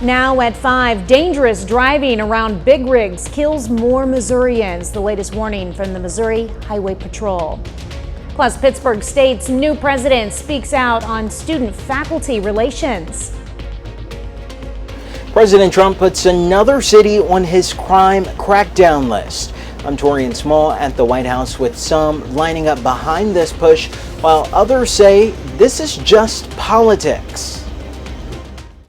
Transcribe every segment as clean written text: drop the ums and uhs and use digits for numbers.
Now at 5, dangerous driving around big rigs kills more Missourians. The latest warning from the Missouri Highway Patrol. Plus, Pittsburgh State's new president speaks out on student-faculty relations. President Trump puts another city on his crime crackdown list. I'm Torian Small at the White House with some lining up behind this push, while others say this is just politics.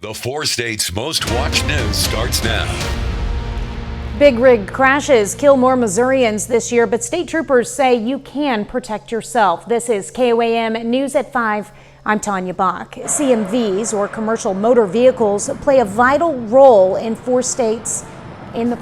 The 4 states' most watched news starts now. Big rig crashes kill more Missourians this year, but state troopers say you can protect yourself. This is KOAM News at 5. I'm Tanya Bach. CMVs, or commercial motor vehicles, play a vital role in the 4 states and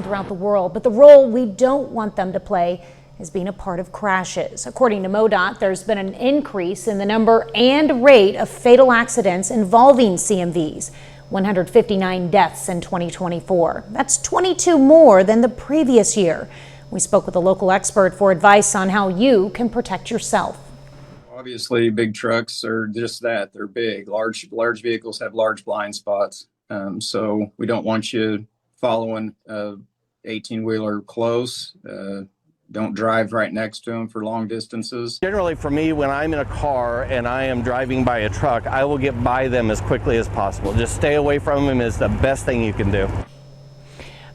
throughout the world. But the role we don't want them to play is being a part of crashes. According to MoDOT, there's been an increase in the number and rate of fatal accidents involving CMVs. 159 deaths in 2024. That's 22 more than the previous year. We spoke with a local expert for advice on how you can protect yourself. Obviously, big trucks are just that. They're big. Large vehicles have large blind spots. So we don't want you following a 18-wheeler close. Don't drive right next to them for long distances. Generally for me, when I'm in a car and I am driving by a truck, I will get by them as quickly as possible. Just stay away from them is the best thing you can do.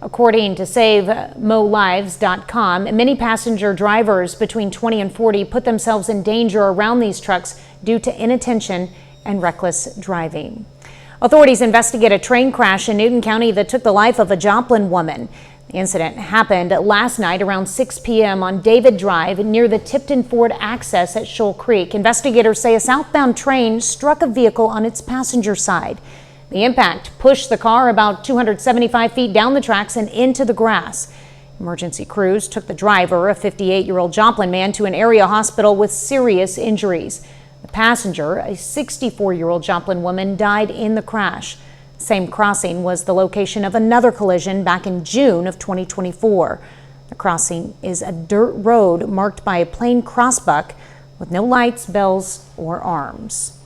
According to SaveMoLives.com, many passenger drivers between 20 and 40 put themselves in danger around these trucks due to inattention and reckless driving. Authorities investigate a train crash in Newton County that took the life of a Joplin woman. The incident happened last night around 6 p.m. on David Drive near the Tipton Ford access at Shoal Creek. Investigators say a southbound train struck a vehicle on its passenger side. The impact pushed the car about 275 feet down the tracks and into the grass. Emergency crews took the driver, a 58-year-old Joplin man, to an area hospital with serious injuries. The passenger, a 64-year-old Joplin woman, died in the crash. Same crossing was the location of another collision back in June of 2024. The crossing is a dirt road marked by a plain crossbuck with no lights, bells, or arms.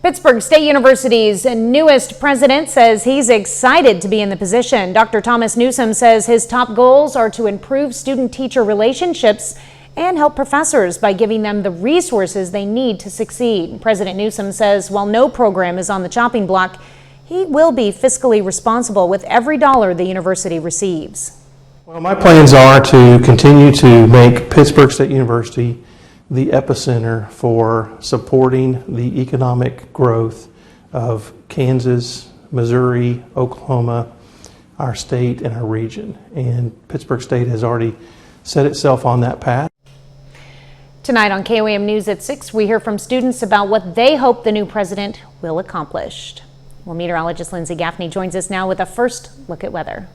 Pittsburgh State University's newest president says he's excited to be in the position. Dr. Thomas Newsom says his top goals are to improve student-teacher relationships and help professors by giving them the resources they need to succeed. President Newsom says while no program is on the chopping block, he will be fiscally responsible with every dollar the university receives. Well, my plans are to continue to make Pittsburgh State University the epicenter for supporting the economic growth of Kansas, Missouri, Oklahoma, our state, and our region. And Pittsburgh State has already set itself on that path. Tonight on KOAM News at 6, we hear from students about what they hope the new president will accomplish. Well, meteorologist Lindsay Gaffney joins us now with a first look at weather.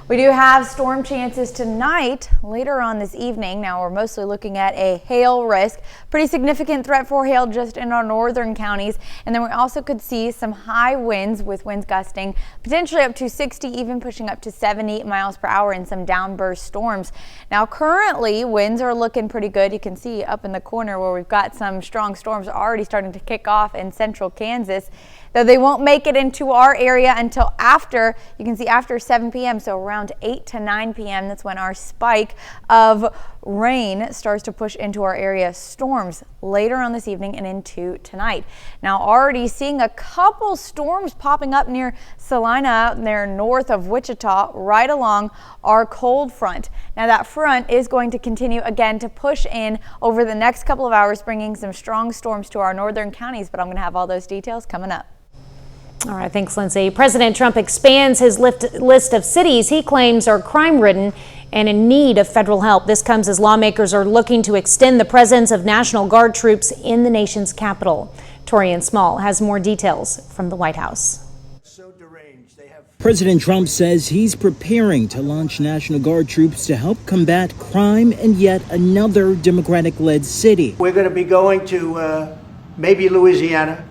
We do have storm chances tonight, later on this evening. Now we're mostly looking at a hail risk. Pretty significant threat for hail just in our northern counties. And then we also could see some high winds with winds gusting potentially up to 60, even pushing up to 70 miles per hour in some downburst storms. Now currently winds are looking pretty good. You can see up in the corner where we've got some strong storms already starting to kick off in central Kansas. Though they won't make it into our area until after, you can see after 7 p.m. So around 8 to 9 p.m. That's when our spike of rain starts to push into our area. Storms later on this evening and into tonight. Now already seeing a couple storms popping up near Salina out there north of Wichita right along our cold front. Now that front is going to continue again to push in over the next couple of hours, bringing some strong storms to our northern counties, but I'm going to have all those details coming up. All right, thanks, Lindsay. President Trump expands his list of cities he claims are crime-ridden and in need of federal help. This comes as lawmakers are looking to extend the presence of National Guard troops in the nation's capital. Torian Small has more details from the White House. President Trump says he's preparing to launch National Guard troops to help combat crime in yet another Democratic-led city. We're going to be going to maybe Louisiana.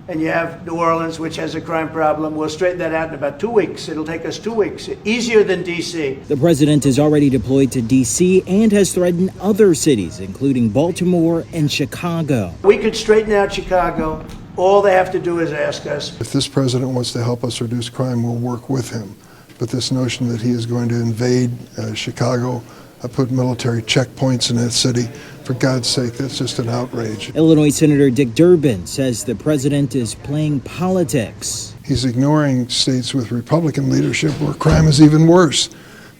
And you have New Orleans, which has a crime problem. We'll straighten that out in about 2 weeks. It'll take us 2 weeks. Easier than D.C. The president is already deployed to D.C. and has threatened other cities, including Baltimore and Chicago. We could straighten out Chicago All they have to do is ask us. If this president wants to help us reduce crime, we'll work with him. But this notion that he is going to invade Chicago, put military checkpoints in that city, for God's sake, that's just an outrage. Illinois Senator Dick Durbin says the president is playing politics. He's ignoring states with Republican leadership where crime is even worse.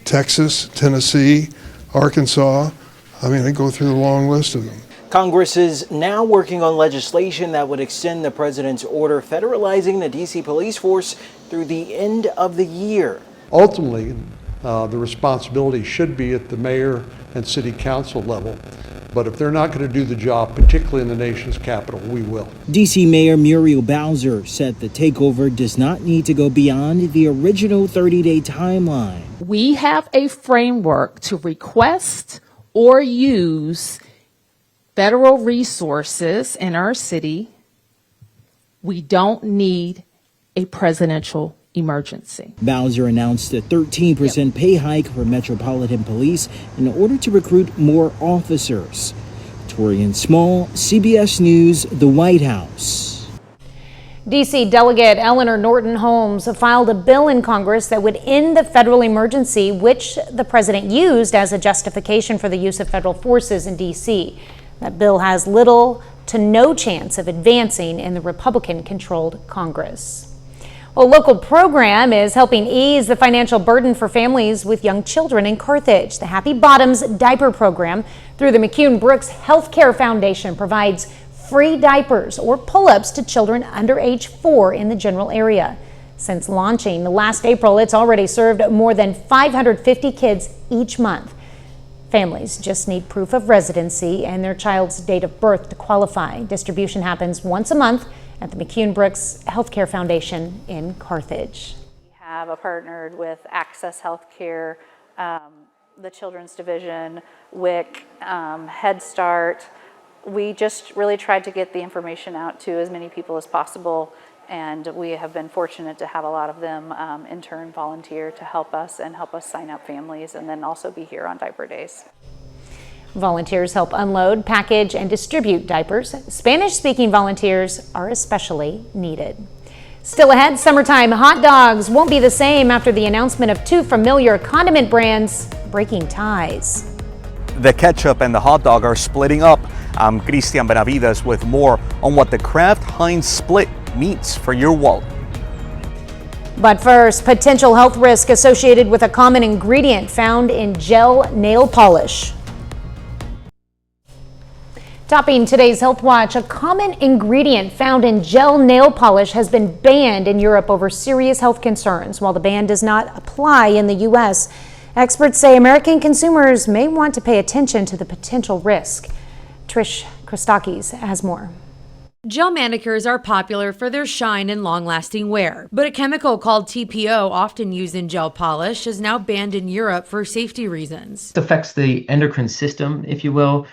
Texas, Tennessee, Arkansas. I mean, I go through the long list of them. Congress is now working on legislation that would extend the president's order federalizing the D.C. police force through the end of the year. Ultimately, the responsibility should be at the mayor and city council level. But if they're not going to do the job, particularly in the nation's capital, we will. D.C. Mayor Muriel Bowser said the takeover does not need to go beyond the original 30-day timeline. We have a framework to request or use federal resources in our city. We don't need a presidential emergency. Bowser announced a 13% pay hike for Metropolitan Police in order to recruit more officers. Torian Small, CBS News, the White House. D.C. Delegate Eleanor Norton Holmes filed a bill in Congress that would end the federal emergency, which the president used as a justification for the use of federal forces in D.C. That bill has little to no chance of advancing in the Republican-controlled Congress. A local program is helping ease the financial burden for families with young children in Carthage. The Happy Bottoms Diaper Program through the McCune-Brooks Healthcare Foundation provides free diapers or pull-ups to children under age 4 in the general area. Since launching last April, it's already served more than 550 kids each month. Families just need proof of residency and their child's date of birth to qualify. Distribution happens once a month at the McCune-Brooks Healthcare Foundation in Carthage. We have partnered with Access Healthcare, the Children's Division, WIC, Head Start. We just really tried to get the information out to as many people as possible, and we have been fortunate to have a lot of them in turn volunteer to help us and help us sign up families and then also be here on diaper days. Volunteers help unload, package, and distribute diapers. Spanish-speaking volunteers are especially needed. Still ahead, summertime hot dogs won't be the same after the announcement of 2 familiar condiment brands breaking ties. The ketchup and the hot dog are splitting up. I'm Cristian Benavides with more on what the Kraft Heinz split means for your wallet. But first, potential health risk associated with a common ingredient found in gel nail polish. Topping today's Health Watch, a common ingredient found in gel nail polish has been banned in Europe over serious health concerns. While the ban does not apply in the U.S., experts say American consumers may want to pay attention to the potential risk. Trish Christakis has more. Gel manicures are popular for their shine and long-lasting wear, but a chemical called TPO, often used in gel polish, is now banned in Europe for safety reasons. It affects the endocrine system, if you will.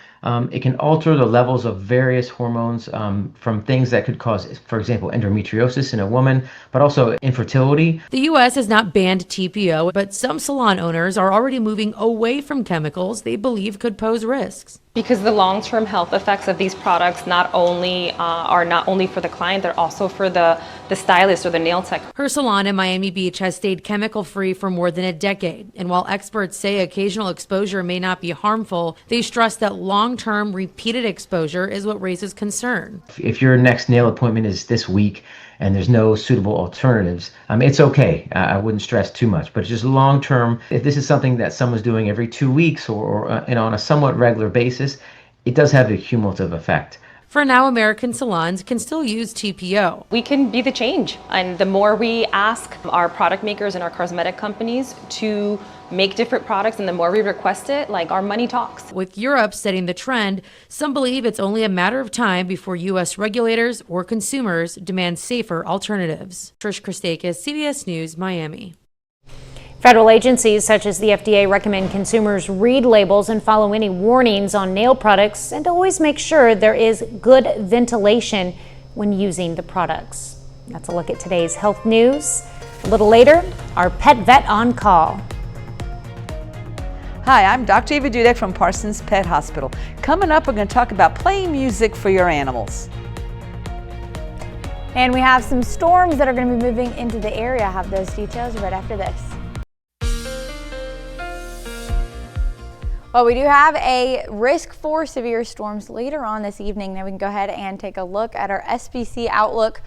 It can alter the levels of various hormones from things that could cause, for example, endometriosis in a woman, but also infertility. The U.S. has not banned TPO, but some salon owners are already moving away from chemicals they believe could pose risks. Because the long-term health effects of these products are not only for the client, they're also for the stylist or the nail tech. Her salon in Miami Beach has stayed chemical-free for more than a decade. And while experts say occasional exposure may not be harmful, they stress that long-term repeated exposure is what raises concern. If your next nail appointment is this week and there's no suitable alternatives, it's okay. I wouldn't stress too much, but just long-term, if this is something that someone's doing every 2 weeks or on a somewhat regular basis, it does have a cumulative effect. For now, American salons can still use TPO. We can be the change, and the more we ask our product makers and our cosmetic companies to make different products and the more we request it, like, our money talks. With Europe setting the trend, some believe it's only a matter of time before U.S. regulators or consumers demand safer alternatives. Trish Christakis, CBS News, Miami. Federal agencies such as the FDA recommend consumers read labels and follow any warnings on nail products and always make sure there is good ventilation when using the products. That's a look at today's health news. A little later, our pet vet on call. Hi, I'm Dr. Eva Dudek from Parsons Pet Hospital. Coming up, we're going to talk about playing music for your animals. And we have some storms that are going to be moving into the area. I have those details right after this. Well, we do have a risk for severe storms later on this evening. Now we can go ahead and take a look at our SPC outlook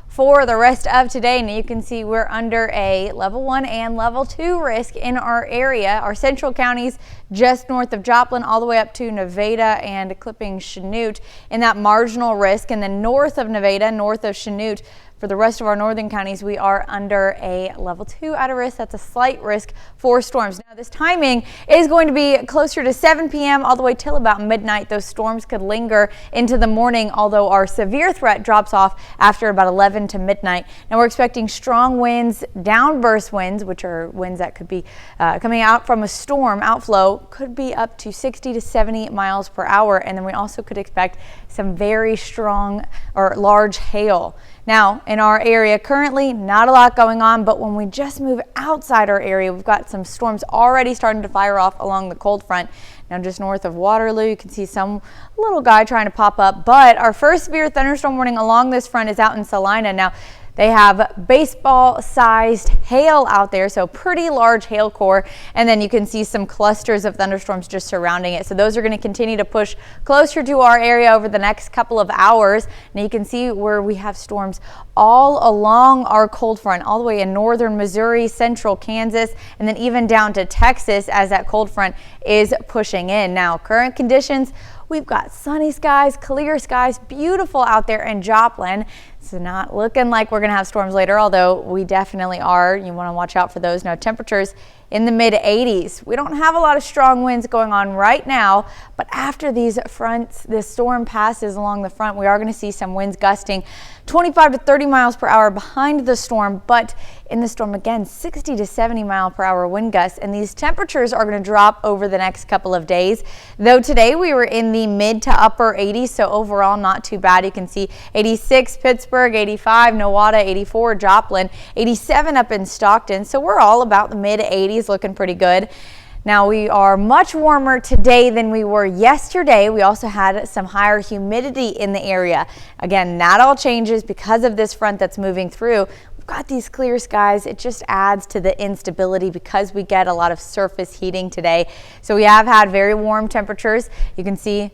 for the rest of today. Now you can see we're under a level 1 and level 2 risk in our area. Our central counties just north of Joplin all the way up to Nevada and clipping Chanute in that marginal risk. And then north of Nevada, north of Chanute, for the rest of our northern counties, we are under a level 2 at a risk. That's a slight risk for storms. Now, this timing is going to be closer to 7 p.m. all the way till about midnight. Those storms could linger into the morning, although our severe threat drops off after about 11 to midnight. Now, we're expecting strong winds, downburst winds, which are winds that could be coming out from a storm outflow, could be up to 60 to 70 miles per hour. And then we also could expect some very strong or large hail. Now, in our area currently, not a lot going on, but when we just move outside our area, we've got some storms already starting to fire off along the cold front. Now, just north of Waterloo, you can see some little guy trying to pop up, but our first severe thunderstorm warning along this front is out in Salina. Now, they have baseball-sized hail out there, so pretty large hail core, and then you can see some clusters of thunderstorms just surrounding it. So those are going to continue to push closer to our area over the next couple of hours. Now you can see where we have storms all along our cold front, all the way in northern Missouri, central Kansas, and then even down to Texas as that cold front is pushing in. Now, current conditions, we've got sunny skies, clear skies, beautiful out there in Joplin. It's not looking like we're going to have storms later, although we definitely are. You want to watch out for those. Now, temperatures in the mid 80s. We don't have a lot of strong winds going on right now, but after these fronts, this storm passes along the front, we are going to see some winds gusting 25 to 30 miles per hour behind the storm, but in the storm again, 60 to 70 mile per hour wind gusts, and these temperatures are going to drop over the next couple of days. Though today we were in the mid to upper 80s, so overall not too bad. You can see 86 Pittsburgh, 85 Nowata, 84 Joplin, 87 up in Stockton. So we're all about the mid 80s, looking pretty good. Now, we are much warmer today than we were yesterday. We also had some higher humidity in the area. Again, not all changes because of this front that's moving through. We've got these clear skies. It just adds to the instability because we get a lot of surface heating today. So we have had very warm temperatures. You can see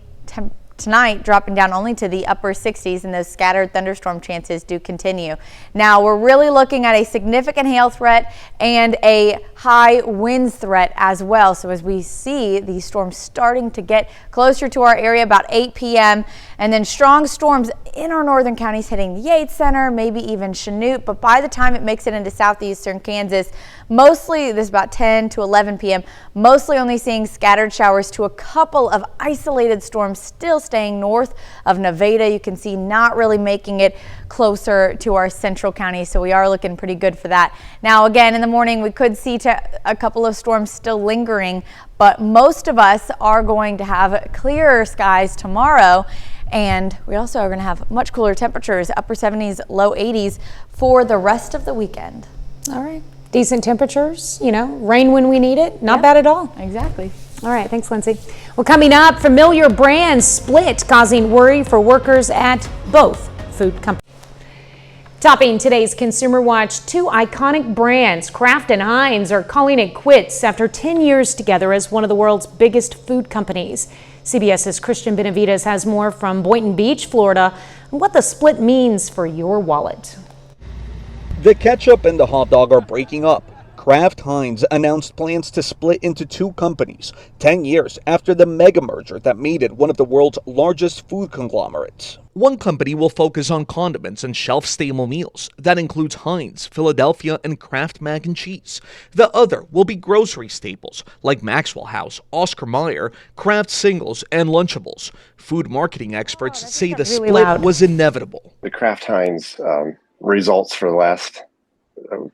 tonight dropping down only to the upper 60s, and those scattered thunderstorm chances do continue. Now, we're really looking at a significant hail threat and a high winds threat as well. So as we see these storms starting to get closer to our area about 8 p.m. and then strong storms in our northern counties hitting the Yates Center, maybe even Chanute. But by the time it makes it into southeastern Kansas, mostly this is about 10 to 11 p.m., mostly only seeing scattered showers to a couple of isolated storms still staying north of Nevada. You can see not really making it closer to our central county, so we are looking pretty good for that. Now, again, in the morning, we could see a couple of storms still lingering, but most of us are going to have clearer skies tomorrow. And we also are going to have much cooler temperatures, upper 70s, low 80s for the rest of the weekend. All right. Decent temperatures, you know, rain when we need it. Not bad at all. Exactly. All right. Thanks, Lindsay. Well, coming up, familiar brands split, causing worry for workers at both food companies. Topping today's Consumer Watch, two iconic brands, Kraft and Heinz, are calling it quits after 10 years together as one of the world's biggest food companies. CBS's Christian Benavides has more from Boynton Beach, Florida, on what the split means for your wallet. The ketchup and the hot dog are breaking up. Kraft Heinz announced plans to split into two companies 10 years after the mega merger that made it one of the world's largest food conglomerates. One company will focus on condiments and shelf-stable meals. That includes Heinz, Philadelphia, and Kraft Mac and Cheese. The other will be grocery staples like Maxwell House, Oscar Mayer, Kraft Singles, and Lunchables. Food marketing experts say the split was inevitable. The Kraft Heinz results for the last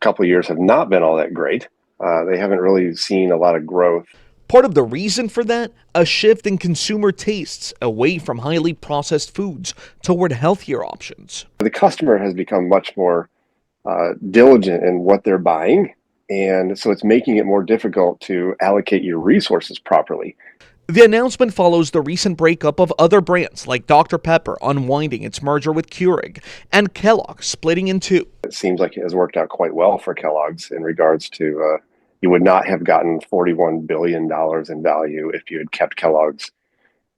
couple of years have not been all that great. They haven't really seen a lot of growth. Part of the reason for that, a shift in consumer tastes away from highly processed foods toward healthier options. The customer has become much more diligent in what they're buying, and so it's making it more difficult to allocate your resources properly. The announcement follows the recent breakup of other brands like Dr. Pepper unwinding its merger with Keurig and Kellogg splitting in two. It seems like it has worked out quite well for Kellogg's in regards to you would not have gotten $41 billion in value if you had kept Kellogg's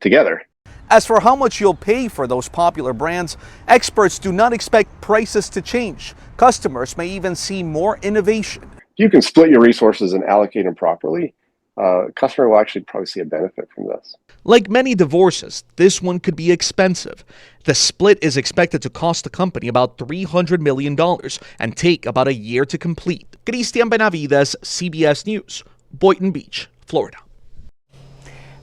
together. As for how much you'll pay for those popular brands, experts do not expect prices to change. Customers may even see more innovation. If you can split your resources and allocate them properly, customer will actually probably see a benefit from this. Like many divorces, this one could be expensive. The split is expected to cost the company about $300 million and take about a year to complete. Cristian Benavides, CBS News, Boynton Beach, Florida.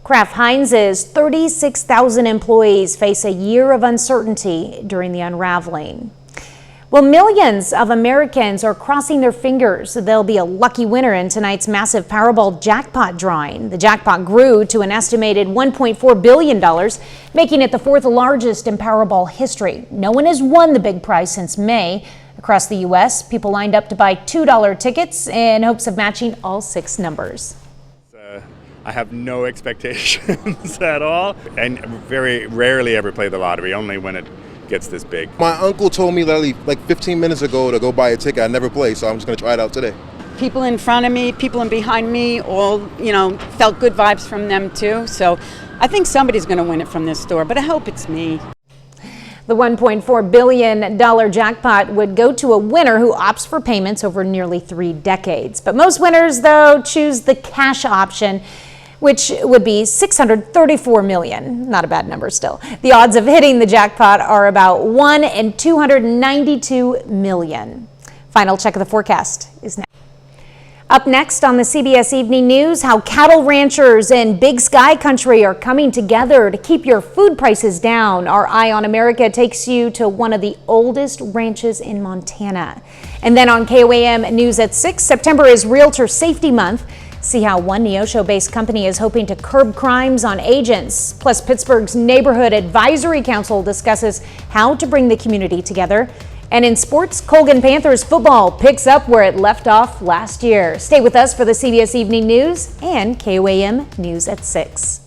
Kraft Heinz's 36,000 employees face a year of uncertainty during the unraveling. Well, millions of Americans are crossing their fingers there'll be a lucky winner in tonight's massive Powerball jackpot drawing. The jackpot grew to an estimated $1.4 billion, making it the fourth largest in Powerball history. No one has won the big prize since May. Across the U.S., people lined up to buy $2 tickets in hopes of matching all 6 numbers. I have no expectations at all, and very rarely ever play the lottery, only when it gets this big. My uncle told me literally like 15 minutes ago to go buy a ticket. I never played, so I'm just going to try it out today. People in front of me, people in behind me, all, felt good vibes from them too. So I think somebody's going to win it from this store, but I hope it's me. The $1.4 billion jackpot would go to a winner who opts for payments over nearly 3 decades. But most winners, though, choose the cash option, which would be $634 million. Not a bad number still. The odds of hitting the jackpot are about 1 in 292 million. Final check of the forecast is next. Up next on the CBS Evening News, how cattle ranchers in Big Sky Country are coming together to keep your food prices down. Our Eye on America takes you to one of the oldest ranches in Montana. And then on KOAM News at 6, September is Realtor Safety Month. See how one Neosho-based company is hoping to curb crimes on agents. Plus, Pittsburgh's Neighborhood Advisory Council discusses how to bring the community together. And in sports, Colgan Panthers football picks up where it left off last year. Stay with us for the CBS Evening News and KOAM News at 6.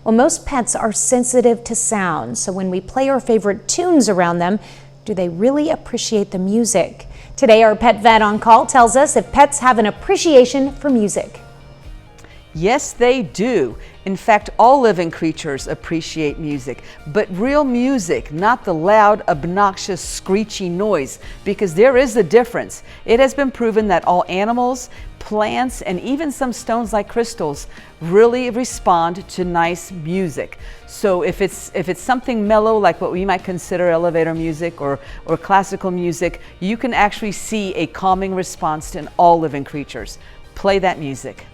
Well, most pets are sensitive to sound, so when we play our favorite tunes around them, do they really appreciate the music? Today, our pet vet on call tells us if pets have an appreciation for music. Yes, they do. In fact, all living creatures appreciate music, but real music, not the loud, obnoxious, screechy noise, because there is a difference. It has been proven that all animals, plants, and even some stones like crystals really respond to nice music. So if it's something mellow, like what we might consider elevator music or classical music, you can actually see a calming response in all living creatures. Play that music.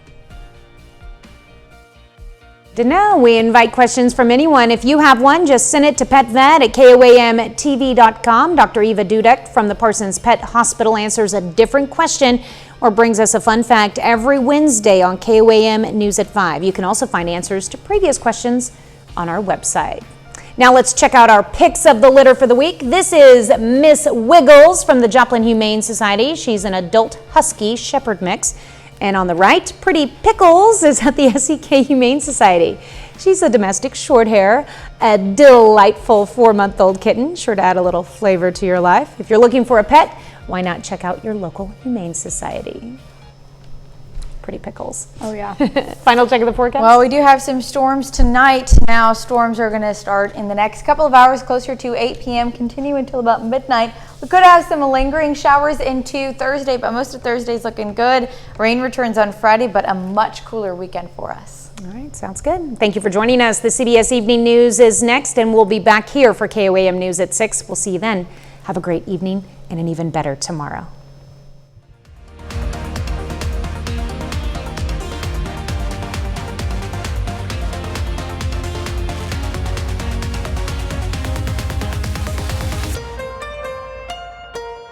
To know, we invite questions from anyone. If you have one, just send it to petvet@koamtv.com. Dr. Eva Dudek from the Parsons Pet Hospital answers a different question or brings us a fun fact every Wednesday on KOAM News at 5. You can also find answers to previous questions on our website. Now let's check out our picks of the litter for the week. This is Miss Wiggles from the Joplin Humane Society. She's an adult husky shepherd mix. And on the right, Pretty Pickles is at the SEK Humane Society. She's a domestic short hair, a delightful 4-month-old kitten, sure to add a little flavor to your life. If you're looking for a pet, why not check out your local Humane Society? Pretty Pickles. Oh, yeah. Final check of the forecast? Well, we do have some storms tonight. Now, storms are going to start in the next couple of hours, closer to 8 p.m., continue until about midnight. We could have some lingering showers into Thursday, but most of Thursday's looking good. Rain returns on Friday, but a much cooler weekend for us. All right, sounds good. Thank you for joining us. The CBS Evening News is next, and we'll be back here for KOAM News at 6. We'll see you then. Have a great evening and an even better tomorrow.